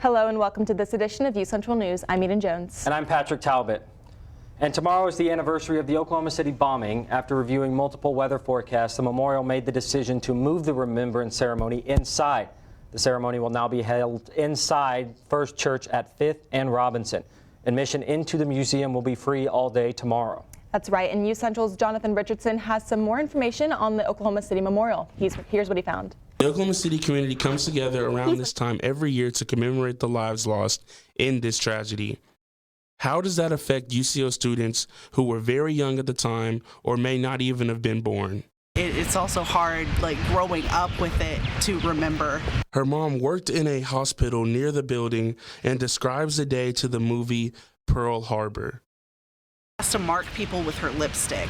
Hello and welcome to this edition of UCentral News. I'm Eden Jones. And I'm Patrick Talbot. And tomorrow is the anniversary of the Oklahoma City bombing. After reviewing multiple weather forecasts, the memorial made the decision to move the remembrance ceremony inside. The ceremony will now be held inside First Church at 5th and Robinson. Admission into the museum will be free all day tomorrow. That's right, and UCentral's Jonathan Richardson has some more information on the Oklahoma City Memorial. Here's what he found. The Oklahoma City community comes together around this time every year to commemorate the lives lost in this tragedy. How does that affect UCO students who were very young at the time or may not even have been born? It's also hard, growing up with it to remember. Her mom worked in a hospital near the building and describes the day to the movie Pearl Harbor. Has to mark people with her lipstick,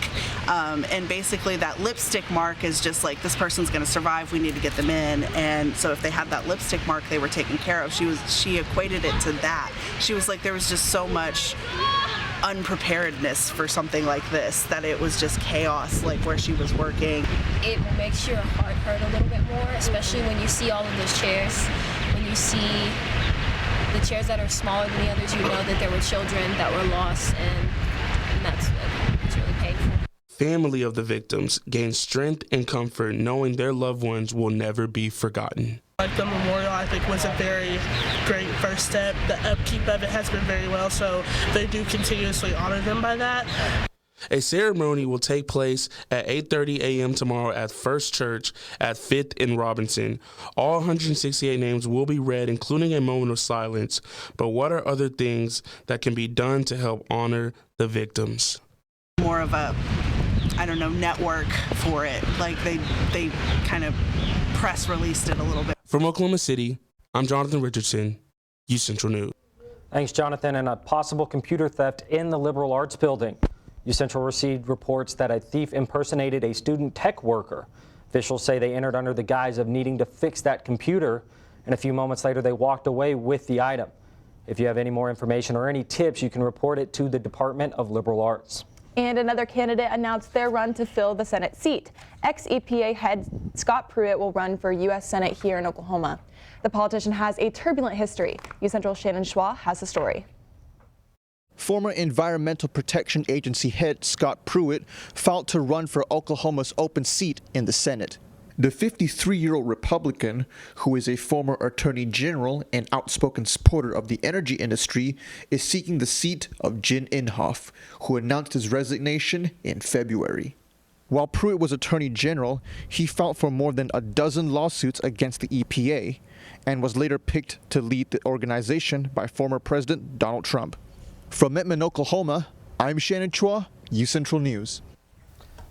and basically that lipstick mark is just like, this person's going to survive, we need to get them in. And so if they had that lipstick mark, they were taken care of. She equated it to that. She was like, there was just so much unpreparedness for something like this that it was just chaos, where she was working. It makes your heart hurt a little bit more, especially when you see all of those chairs. When you see the chairs that are smaller than the others, you know that there were children that were lost, and it's really painful. Family of the victims gain strength and comfort knowing their loved ones will never be forgotten. The memorial, I think, was a very great first step. The upkeep of it has been very well, so they do continuously honor them by that. A ceremony will take place at 8:30 a.m. tomorrow at First Church at 5th and Robinson. All 168 names will be read, including a moment of silence. But what are other things that can be done to help honor the victims? More of a, network for it. They kind of press released it a little bit. From Oklahoma City, I'm Jonathan Richardson, UCentral News. Thanks, Jonathan. And a possible computer theft in the liberal arts building. UCentral received reports that a thief impersonated a student tech worker. Officials say they entered under the guise of needing to fix that computer, and a few moments later they walked away with the item. If you have any more information or any tips, you can report it to the Department of Liberal Arts. And another candidate announced their run to fill the Senate seat. Ex-EPA head Scott Pruitt will run for U.S. Senate here in Oklahoma. The politician has a turbulent history. UCentral's Shannon Schwa has the story. Former Environmental Protection Agency head Scott Pruitt filed to run for Oklahoma's open seat in the Senate. The 53-year-old Republican, who is a former attorney general and outspoken supporter of the energy industry, is seeking the seat of Jim Inhofe, who announced his resignation in February. While Pruitt was attorney general, he filed for more than a dozen lawsuits against the EPA and was later picked to lead the organization by former President Donald Trump. From Edmond, Oklahoma, I'm Shannon Chua, UCentral News.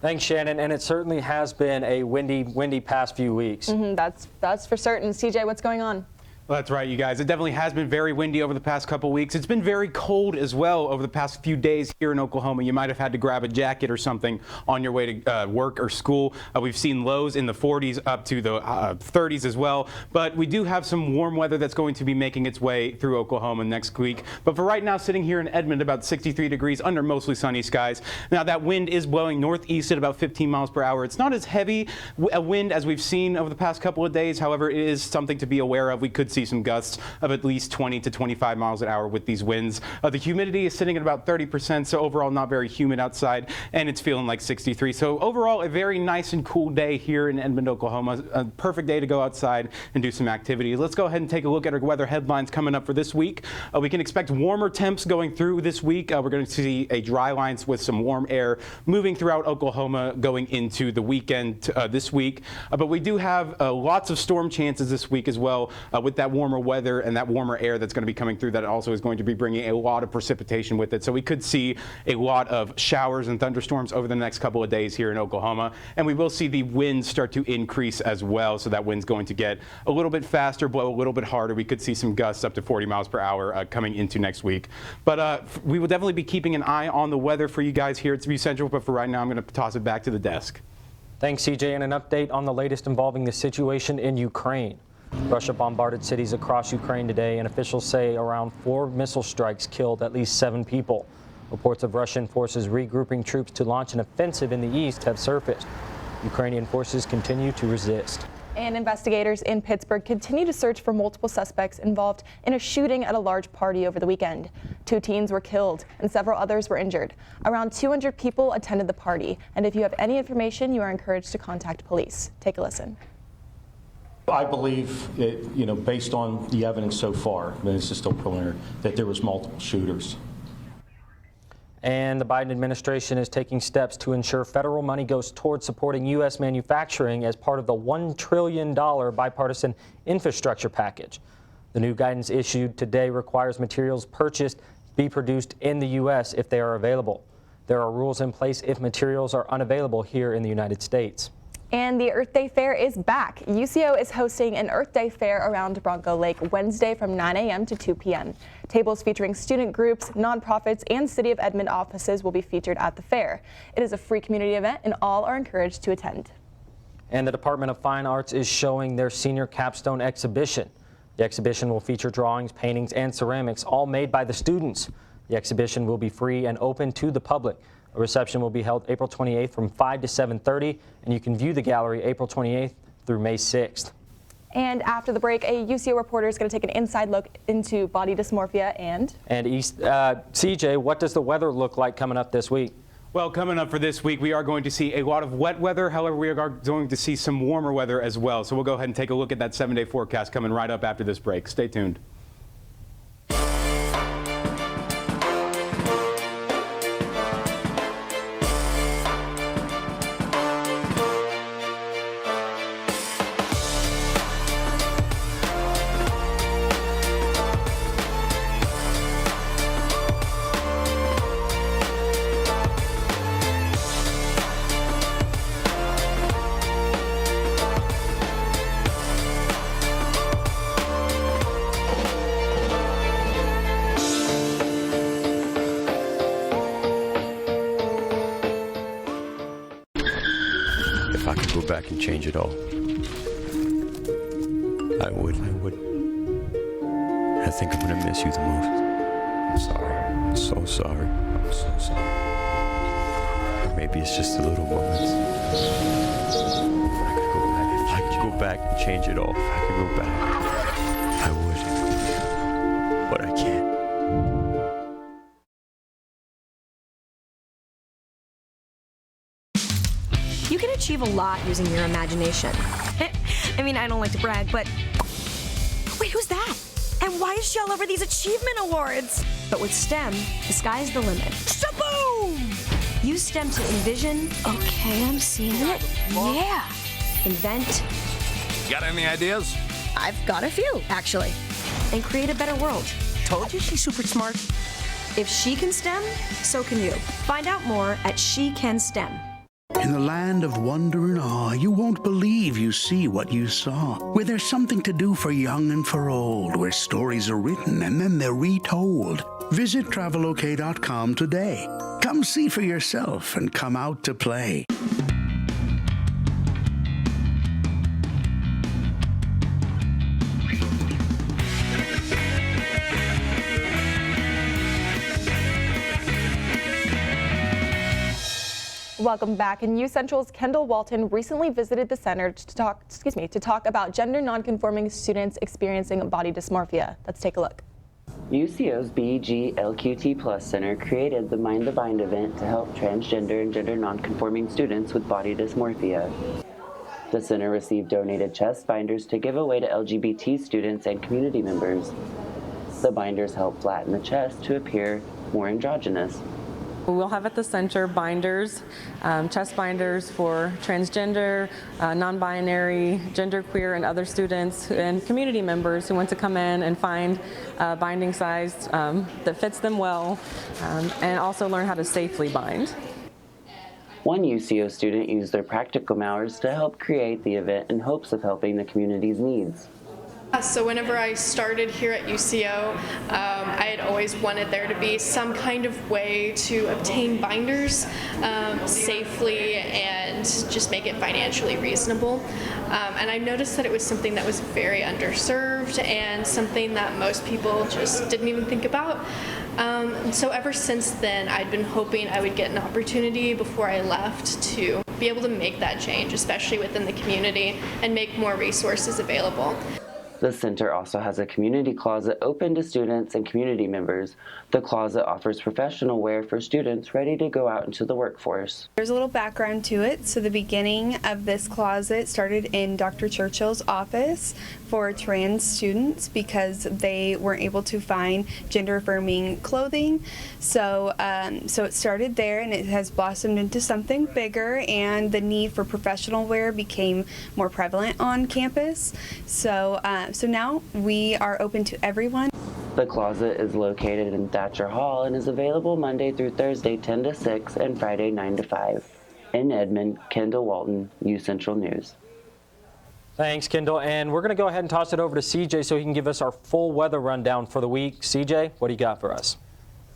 Thanks, Shannon. And it certainly has been a windy past few weeks. That's for certain. CJ, what's going on? Well, that's right, you guys. It definitely has been very windy over the past couple weeks. It's been very cold as well over the past few days here in Oklahoma. You might have had to grab a jacket or something on your way to work or school. We've seen lows in the 40s up to the 30s as well. But we do have some warm weather that's going to be making its way through Oklahoma next week. But for right now, sitting here in Edmond, about 63 degrees under mostly sunny skies. Now, that wind is blowing northeast at about 15 miles per hour. It's not as heavy a wind as we've seen over the past couple of days. However, it is something to be aware of. We could see some gusts of at least 20 to 25 miles an hour with these winds. The humidity is sitting at about 30%, so overall not very humid outside, and it's feeling like 63. So overall, a very nice and cool day here in Edmond, Oklahoma. A perfect day to go outside and do some activity. Let's go ahead and take a look at our weather headlines coming up for this week. We can expect warmer temps going through this week. We're going to see a dry lines with some warm air moving throughout Oklahoma going into the weekend this week. But we do have lots of storm chances this week as well with that warmer weather and that warmer air that's going to be coming through. That also is going to be bringing a lot of precipitation with it. So we could see a lot of showers and thunderstorms over the next couple of days here in Oklahoma. And we will see the winds start to increase as well. So that wind's going to get a little bit faster, blow a little bit harder. We could see some gusts up to 40 miles per hour coming into next week. But we will definitely be keeping an eye on the weather for you guys here at UCentral. But for right now, I'm going to toss it back to the desk. Thanks, CJ. And an update on the latest involving the situation in Ukraine. Russia bombarded cities across Ukraine today, and officials say around 4 missile strikes killed at least 7 people. Reports of Russian forces regrouping troops to launch an offensive in the east have surfaced. Ukrainian forces continue to resist. And investigators in Pittsburgh continue to search for multiple suspects involved in a shooting at a large party over the weekend. 2 teens were killed and several others were injured. Around 200 people attended the party, and if you have any information, you are encouraged to contact police. Take a listen. I believe, based on the evidence so far, and this is still preliminary, that there was multiple shooters. And the Biden administration is taking steps to ensure federal money goes towards supporting U.S. manufacturing as part of the $1 trillion bipartisan infrastructure package. The new guidance issued today requires materials purchased be produced in the U.S. if they are available. There are rules in place if materials are unavailable here in the United States. And the Earth Day Fair is back. UCO is hosting an Earth Day Fair around Bronco Lake Wednesday from 9 a.m. to 2 p.m. Tables featuring student groups, nonprofits, and City of Edmond offices will be featured at the fair. It is a free community event, and all are encouraged to attend. And the Department of Fine Arts is showing their senior capstone exhibition. The exhibition will feature drawings, paintings, and ceramics, all made by the students. The exhibition will be free and open to the public. A reception will be held April 28th from 5 to 7:30, and you can view the gallery April 28th through May 6th. And after the break, a UCO reporter is going to take an inside look into body dysmorphia and CJ, what does the weather look like coming up this week? Well, coming up for this week, we are going to see a lot of wet weather. However, we are going to see some warmer weather as well. So we'll go ahead and take a look at that 7-day forecast coming right up after this break. Stay tuned. If I could go back and change it all, I would. I think I'm gonna miss you the most. I'm sorry. I'm so sorry. I'm so sorry. Maybe it's just the little moments. If I could go back and change it all, if I could go back, I would. But I can't. You can achieve a lot using your imagination. I mean, I don't like to brag, but... Wait, who's that? And why is she all over these achievement awards? But with STEM, the sky's the limit. Shaboom! Use STEM to envision... Okay, I'm seeing it. Yeah. Invent... Got any ideas? I've got a few, actually. And create a better world. Told you she's super smart. If she can STEM, so can you. Find out more at She Can STEM. In the land of wonder and awe, you won't believe you see what you saw. Where there's something to do for young and for old, where stories are written and then they're retold. Visit travelok.com today. Come see for yourself and come out to play. Welcome back. And UCentral's Kendall Walton recently visited the center to talk about gender nonconforming students experiencing body dysmorphia. Let's take a look. UCO's BEG LQT Plus Center created the Mind the Bind event to help transgender and gender nonconforming students with body dysmorphia. The center received donated chest binders to give away to LGBT students and community members. The binders help flatten the chest to appear more androgynous. We'll have at the center binders, chest binders for transgender, non-binary, genderqueer, and other students and community members who want to come in and find a binding size that fits them well, and also learn how to safely bind. One UCO student used their practicum hours to help create the event in hopes of helping the community's needs. So whenever I started here at UCO, I had always wanted there to be some kind of way to obtain binders safely and just make it financially reasonable. And I noticed that it was something that was very underserved and something that most people just didn't even think about. And so ever since then, I'd been hoping I would get an opportunity before I left to be able to make that change, especially within the community, and make more resources available. The center also has a community closet open to students and community members. The closet offers professional wear for students ready to go out into the workforce. There's a little background to it. So the beginning of this closet started in Dr. Churchill's office for trans students because they weren't able to find gender-affirming clothing. So it started there, and it has blossomed into something bigger, and the need for professional wear became more prevalent on campus. So now we are open to everyone. The closet is located in Thatcher Hall and is available Monday through Thursday 10 to 6 and Friday 9 to 5. In Edmond, Kendall Walton, UCentral News. Thanks, Kendall. And we're going to go ahead and toss it over to CJ so he can give us our full weather rundown for the week. CJ, what do you got for us?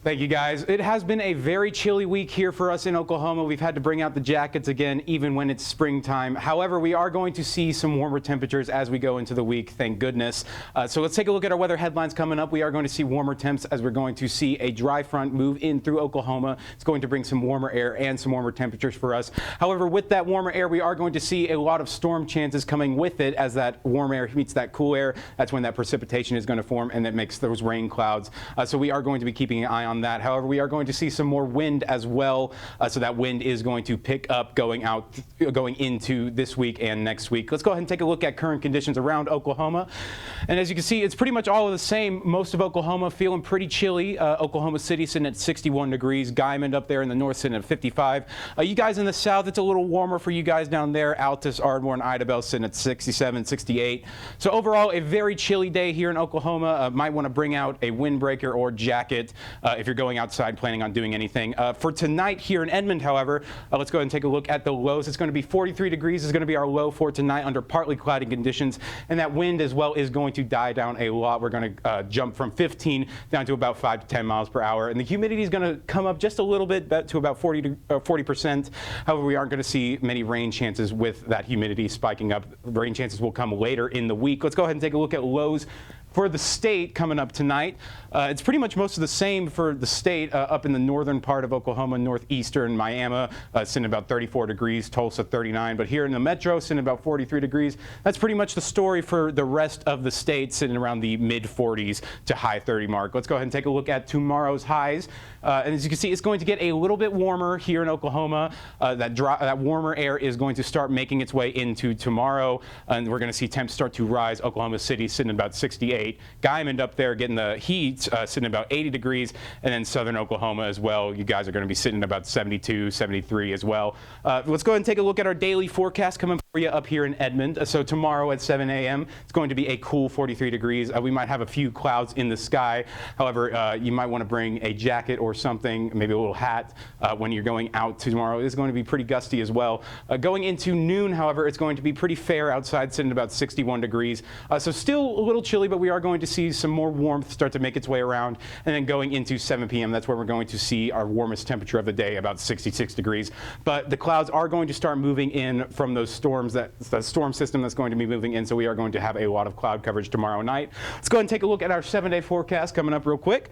Thank you, guys. It has been a very chilly week here for us in Oklahoma. We've had to bring out the jackets again, even when it's springtime. However, we are going to see some warmer temperatures as we go into the week, thank goodness. So let's take a look at our weather headlines coming up. We are going to see warmer temps as we're going to see a dry front move in through Oklahoma. It's going to bring some warmer air and some warmer temperatures for us. However, with that warmer air, we are going to see a lot of storm chances coming with it as that warm air meets that cool air. That's when that precipitation is going to form, and that makes those rain clouds. So we are going to be keeping an eye on that. However, we are going to see some more wind as well, so that wind is going to pick up going into this week and next week. Let's go ahead and take a look at current conditions around Oklahoma. And as you can see, it's pretty much all of the same. Most of Oklahoma feeling pretty chilly. Oklahoma City sitting at 61 degrees. Guymon up there in the north sitting at 55. You guys in the south, it's a little warmer for you guys down there. Altus, Ardmore, and Idabel sitting at 67, 68. So overall, a very chilly day here in Oklahoma. Might want to bring out a windbreaker or jacket if you're going outside planning on doing anything. For tonight here in Edmond, however, let's go ahead and take a look at the lows. It's going to be 43 degrees is going to be our low for tonight under partly cloudy conditions, and that wind as well is going to die down a lot. We're going to jump from 15 down to about 5 to 10 miles per hour, and the humidity is going to come up just a little bit to about 40%. However, we aren't going to see many rain chances with that humidity spiking up. Rain chances will come later in the week. Let's go ahead and take a look at lows for the state coming up tonight. It's pretty much most of the same for the state up in the northern part of Oklahoma, northeastern Miami, sitting about 34 degrees, Tulsa 39. But here in the metro, sitting about 43 degrees. That's pretty much the story for the rest of the state, sitting around the mid 40s to high 30 mark. Let's go ahead and take a look at tomorrow's highs. And as you can see, it's going to get a little bit warmer here in Oklahoma. That warmer air is going to start making its way into tomorrow, and we're going to see temps start to rise. Oklahoma City sitting about 68. Guymon up there getting the heat, sitting about 80 degrees, and then southern Oklahoma as well. You guys are going to be sitting about 72, 73 as well. Let's go ahead and take a look at our daily forecast coming for you up here in Edmond. So tomorrow at 7 a.m., it's going to be a cool 43 degrees. We might have a few clouds in the sky. However, you might want to bring a jacket or something, maybe a little hat when you're going out tomorrow. It's going to be pretty gusty as well. Going into noon, however, it's going to be pretty fair outside, sitting about 61 degrees. So still a little chilly, but we are going to see some more warmth start to make its way around. And then going into 7 p.m., that's where we're going to see our warmest temperature of the day, about 66 degrees. But the clouds are going to start moving in from those storms, the storm system that's going to be moving in. So we are going to have a lot of cloud coverage tomorrow night. Let's go ahead and take a look at our 7-day forecast coming up real quick.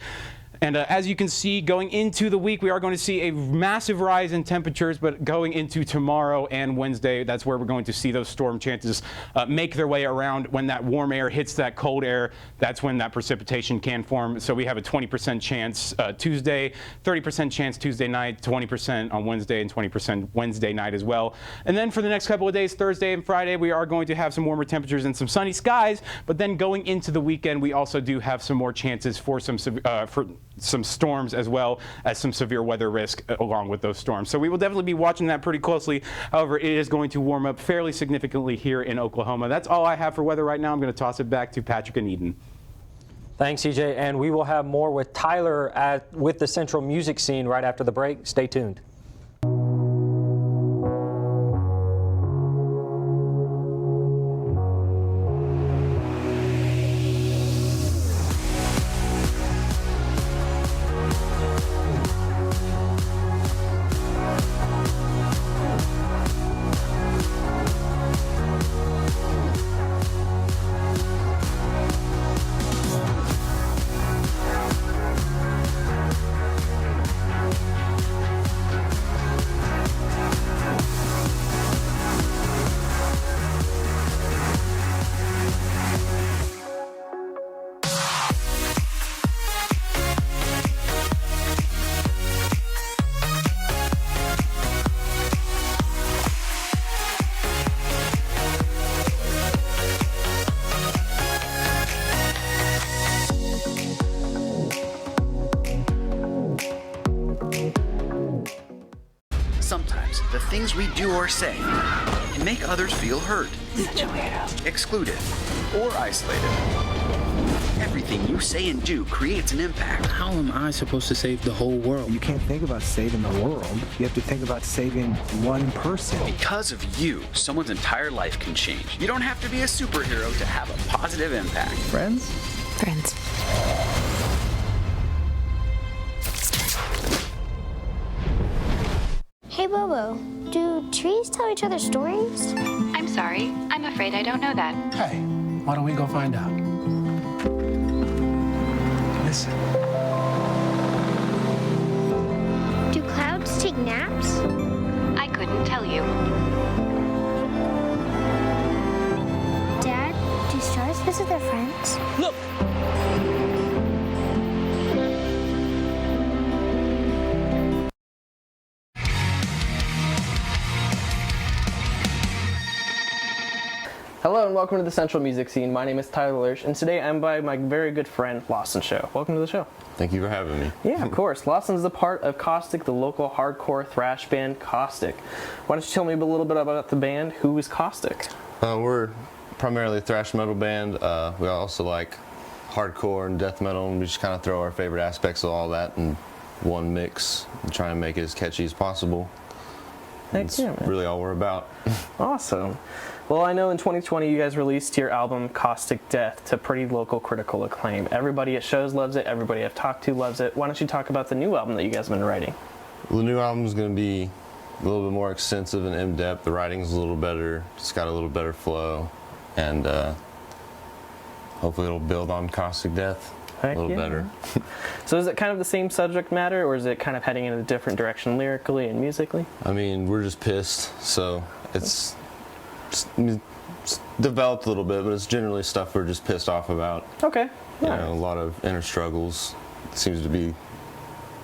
And as you can see, going into the week, we are going to see a massive rise in temperatures, but going into tomorrow and Wednesday, that's where we're going to see those storm chances make their way around. When that warm air hits that cold air, that's when that precipitation can form. So we have a 20% chance Tuesday, 30% chance Tuesday night, 20% on Wednesday, and 20% Wednesday night as well. And then for the next couple of days, Thursday and Friday, we are going to have some warmer temperatures and some sunny skies. But then going into the weekend, we also do have some more chances for some storms as well as some severe weather risk along with those storms. So we will definitely be watching that pretty closely. However, it is going to warm up fairly significantly here in Oklahoma. That's all I have for weather right now. I'm going to toss it back to Patrick and Eden. Thanks, CJ. And we will have more with Tyler with the Central music scene right after the break. Stay tuned. things we do or say can make others feel hurt, excluded, or isolated. Everything you say and do creates an impact. How am I supposed to save the whole world? You can't think about saving the world. You have to think about saving one person. Because of you, someone's entire life can change. You don't have to be a superhero to have a positive impact. Friends? Friends. Hey, Bobo, do trees tell each other stories? I'm sorry. I'm afraid I don't know that. Hey, why don't we go find out? Listen. Do clouds take naps? I couldn't tell you. Dad, do stars visit their friends? Look! Hello and welcome to the Central Music Scene. My name is Tyler Lurch, and today I'm by my very good friend Lawson Show. Welcome to the show. Thank you for having me. Yeah, of course. Lawson's the part of Caustic, the local hardcore thrash band Caustic. Why don't you tell me a little bit about the band? Who is Caustic? We're primarily a thrash metal band. We also like hardcore and death metal, and we just kind of throw our favorite aspects of all that in one mix and try and make it as catchy as possible. That's really all we're about. Awesome. Well, I know in 2020 you guys released your album Caustic Death to pretty local critical acclaim. Everybody at shows loves it. Everybody I've talked to loves it. Why don't you talk about the new album that you guys have been writing? The new album is going to be a little bit more extensive and in-depth. The writing's a little better. It's got a little better flow. And hopefully it'll build on Caustic Death a little better. So is it kind of the same subject matter, or is it kind of heading in a different direction lyrically and musically? I mean, we're just pissed, so it's developed a little bit, but it's generally stuff we're just pissed off about. Okay. You know, a lot of inner struggles seems to be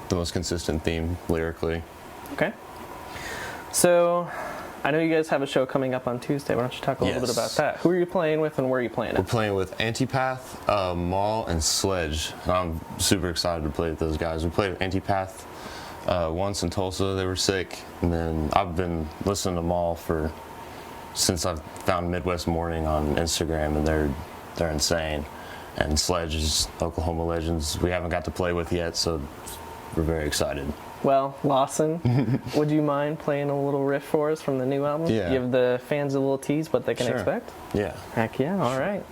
the most consistent theme lyrically. Okay. So, I know you guys have a show coming up on Tuesday. Why don't you talk a little bit about that? Who are you playing with and where are you playing We're at? playing with Antipath, Maul, and Sledge. And I'm super excited to play with those guys. We played with Antipath once in Tulsa. They were sick. And then I've been listening to Maul since I've found Midwest Morning on Instagram, and they're insane. And Sledge is Oklahoma legends we haven't got to play with yet, so we're very excited. Well, Lawson, would you mind playing a little riff for us from the new album? Yeah. Give the fans a little tease what they can expect? Yeah. Heck yeah, all right.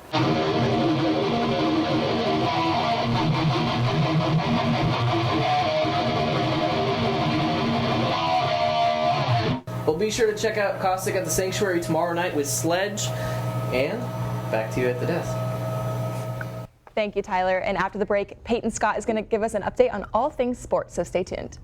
Well, be sure to check out Caustic at the Sanctuary tomorrow night with Sledge. And back to you at the desk. Thank you, Tyler. And after the break, Peyton Scott is going to give us an update on all things sports, so stay tuned.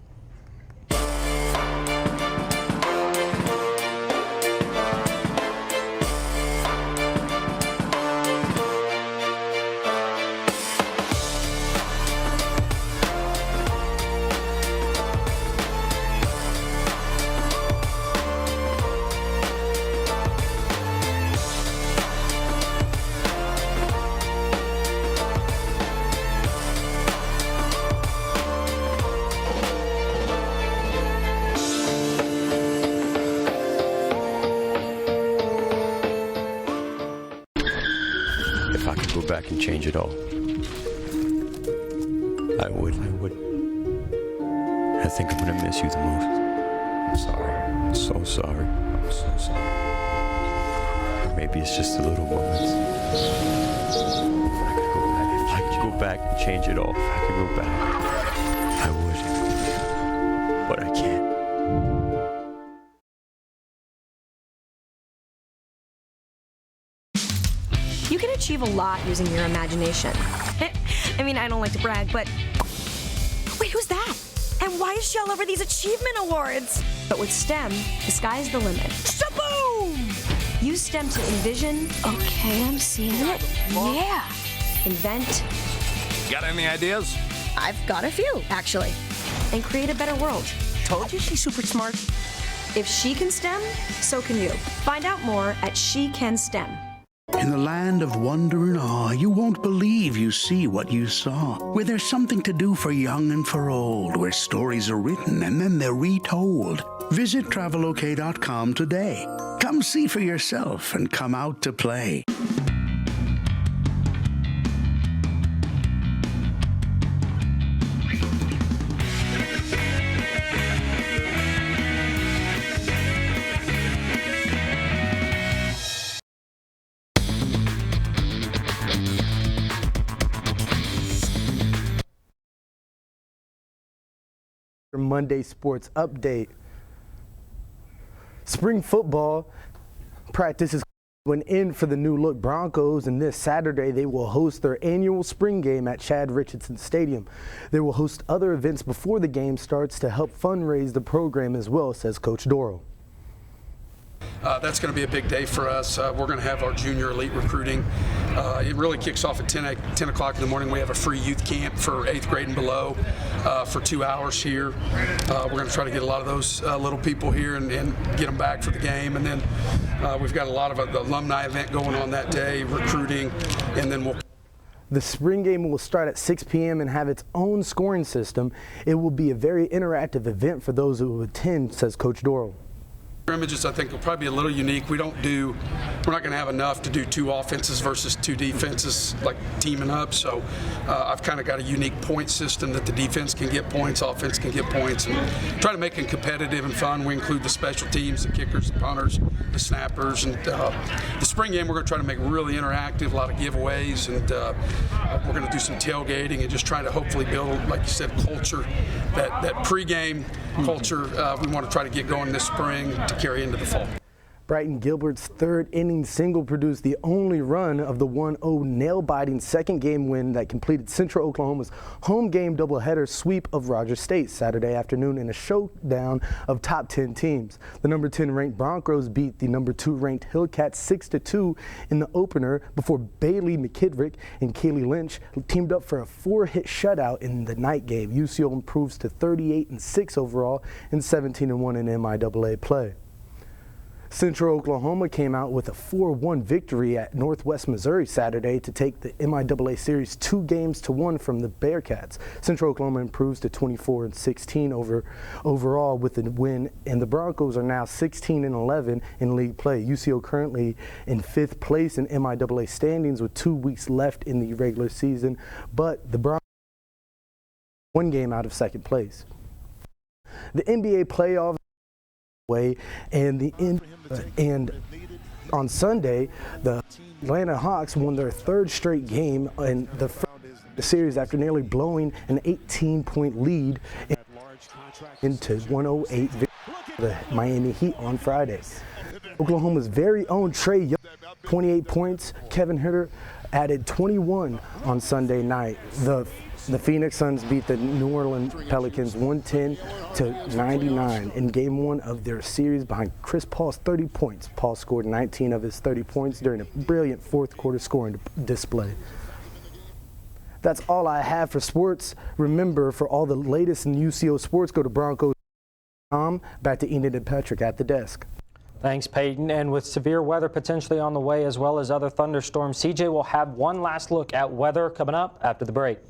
If I could go back and change it all, I would. I think I'm gonna miss you the most. I'm sorry. I'm so sorry. I'm so sorry. Maybe it's just the little moments. If I could go back and change it all, if I could go back, I would. But I can't. You can achieve a lot using your imagination. I mean, I don't like to brag, but... Wait, who's that? And why is she all over these achievement awards? But with STEM, the sky's the limit. Shaboom! Use STEM to envision... Okay, I'm seeing it. Yeah! Invent... Got any ideas? I've got a few, actually. And create a better world. Told you she's super smart. If she can STEM, so can you. Find out more at She Can STEM. In the land of wonder and awe, you won't believe you see what you saw. Where there's something to do for young and for old, where stories are written and then they're retold. Visit travelok.com today. Come see for yourself and come out to play. Monday sports update. Spring football practices went in for the new look Broncos, and this Saturday they will host their annual spring game at Chad Richardson Stadium. They will host other events before the game starts to help fundraise the program as well, says Coach Doro. That's going to be a big day for us. We're going to have our junior elite recruiting. It really kicks off at 10 o'clock in the morning. We have a free youth camp for 8th grade and below for 2 hours here. We're going to try to get a lot of those little people here and get them back for the game. And then we've got a lot of the alumni event going on that day, recruiting, and then we'll. The spring game will start at 6 p.m. and have its own scoring system. It will be a very interactive event for those who attend, says Coach Doro. Scrimmages, I think, will probably be a little unique. We're not going to have enough to do 2 offenses versus 2 defenses, like teaming up. So I've kind of got a unique point system that the defense can get points, offense can get points, and try to make it competitive and fun. We include the special teams, the kickers, the punters, the snappers, and the spring game we're going to try to make really interactive, a lot of giveaways, and we're going to do some tailgating and just try to hopefully build, like you said, culture, that pregame culture we want to try to get going this spring to carry into the fall. Brighton Gilbert's third inning single produced the only run of the 1-0 nail-biting second game win that completed Central Oklahoma's home game doubleheader sweep of Rogers State Saturday afternoon in a showdown of top 10 teams. The number 10 ranked Broncos beat the number 2 ranked Hillcats 6-2 in the opener before Bailey McKidrick and Kaylee Lynch teamed up for a 4-hit shutout in the night game. UCO improves to 38-6 overall and 17-1 in MIAA play. Central Oklahoma came out with a 4-1 victory at Northwest Missouri Saturday to take the MIAA series 2-1 from the Bearcats. Central Oklahoma improves to 24-16 overall with the win, and the Broncos are now 16-11 in league play. UCO currently in 5th place in MIAA standings with 2 weeks left in the regular season, but the Broncos 1 game out of 2nd place. The NBA playoffs and on Sunday, the Atlanta Hawks won their 3rd straight game in the series after nearly blowing an 18-point lead into 108 victory for the Miami Heat on Friday. Oklahoma's very own Trae Young, 28 points. Kevin Huerter added 21 on Sunday night. The Phoenix Suns beat the New Orleans Pelicans 110-99 in Game 1 of their series behind Chris Paul's 30 points. Paul scored 19 of his 30 points during a brilliant 4th quarter scoring display. That's all I have for sports. Remember, for all the latest in UCO sports, go to Broncos.com. Back to Enid and Patrick at the desk. Thanks, Peyton. And with severe weather potentially on the way as well as other thunderstorms, CJ will have one last look at weather coming up after the break.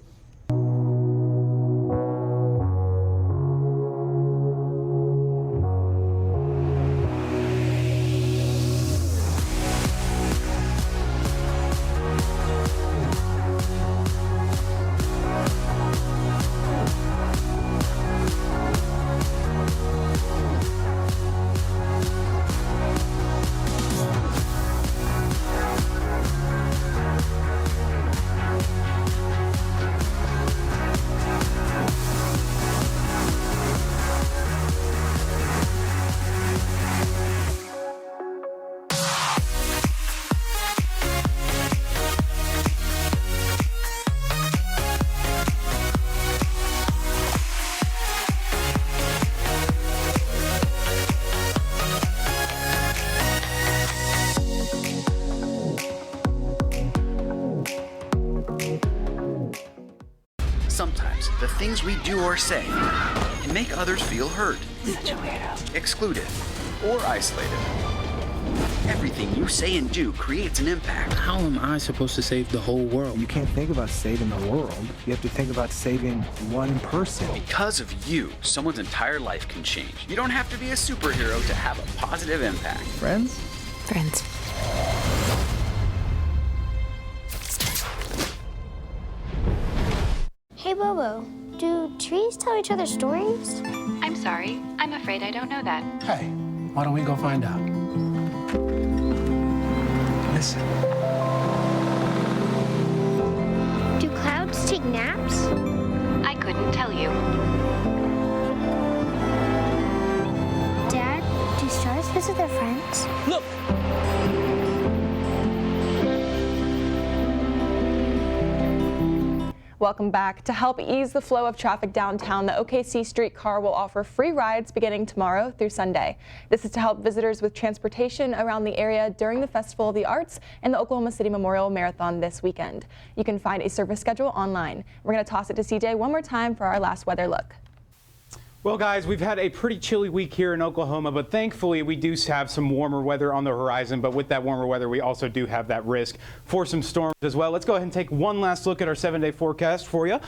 Sometimes the things we do or say can make others feel hurt, excluded, or isolated. Everything you say and do creates an impact. How am I supposed to save the whole world? You can't think about saving the world. You have to think about saving one person. Because of you, someone's entire life can change. You don't have to be a superhero to have a positive impact. Friends? Friends. Hey, Bobo, do trees tell each other stories? I'm sorry. I'm afraid I don't know that. Hey, why don't we go find out? Listen. Do clouds take naps? I couldn't tell you. Dad, do stars visit their friends? Look! Welcome back. To help ease the flow of traffic downtown, the OKC streetcar will offer free rides beginning tomorrow through Sunday. This is to help visitors with transportation around the area during the Festival of the Arts and the Oklahoma City Memorial Marathon this weekend. You can find a service schedule online. We're going to toss it to CJ one more time for our last weather look. Well, guys, we've had a pretty chilly week here in Oklahoma, but thankfully we do have some warmer weather on the horizon. But with that warmer weather, we also do have that risk for some storms as well. Let's go ahead and take one last look at our 7-day forecast for you.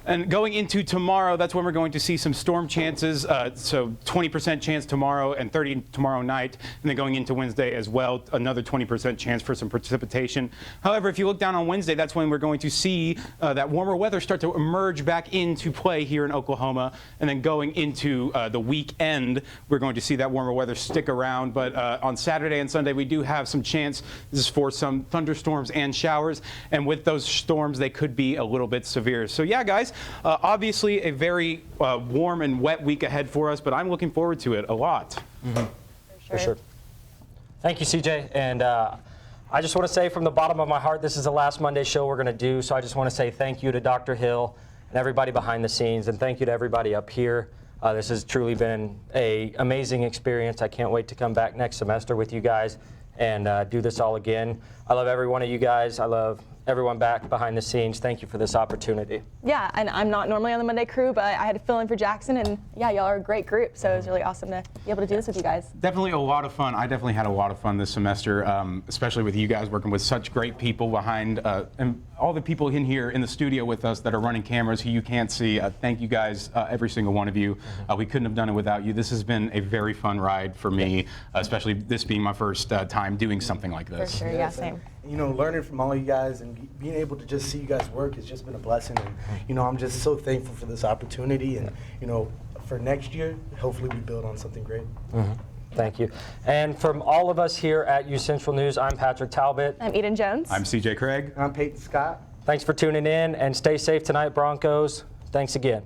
And going into tomorrow, that's when we're going to see some storm chances. So 20% chance tomorrow and 30 tomorrow night. And then going into Wednesday as well, another 20% chance for some precipitation. However, if you look down on Wednesday, that's when we're going to see that warmer weather start to emerge back into play here in Oklahoma. And then going into the weekend, we're going to see that warmer weather stick around. But on Saturday and Sunday, we do have some chance. This is for some thunderstorms and showers. And with those storms, they could be a little bit severe. So yeah, guys. Obviously a very warm and wet week ahead for us, but I'm looking forward to it a lot. Mm-hmm. For sure. Thank you, CJ. And I just want to say from the bottom of my heart, this is the last Monday show we're going to do, so I just want to say thank you to Dr. Hill and everybody behind the scenes, and thank you to everybody up here. This has truly been an amazing experience. I can't wait to come back next semester with you guys and do this all again. I love every one of you guys. I love everyone back behind the scenes. Thank you for this opportunity. Yeah, and I'm not normally on the Monday crew, but I had to fill in for Jackson, and yeah, y'all are a great group, so it was really awesome to be able to do this with you guys. Definitely a lot of fun. I definitely had a lot of fun this semester, especially with you guys working with such great people behind, and all the people in here in the studio with us that are running cameras who you can't see. Thank you guys, every single one of you. We couldn't have done it without you. This has been a very fun ride for me, especially this being my first time doing something like this. For sure, yeah, same. You know, learning from all of you guys and being able to just see you guys work has just been a blessing. And, you know, I'm just so thankful for this opportunity. And, you know, for next year, hopefully we build on something great. Mm-hmm. Thank you. And from all of us here at UCentral News, I'm Patrick Talbot. I'm Eden Jones. I'm CJ Craig. I'm Peyton Scott. Thanks for tuning in, and stay safe tonight, Broncos. Thanks again.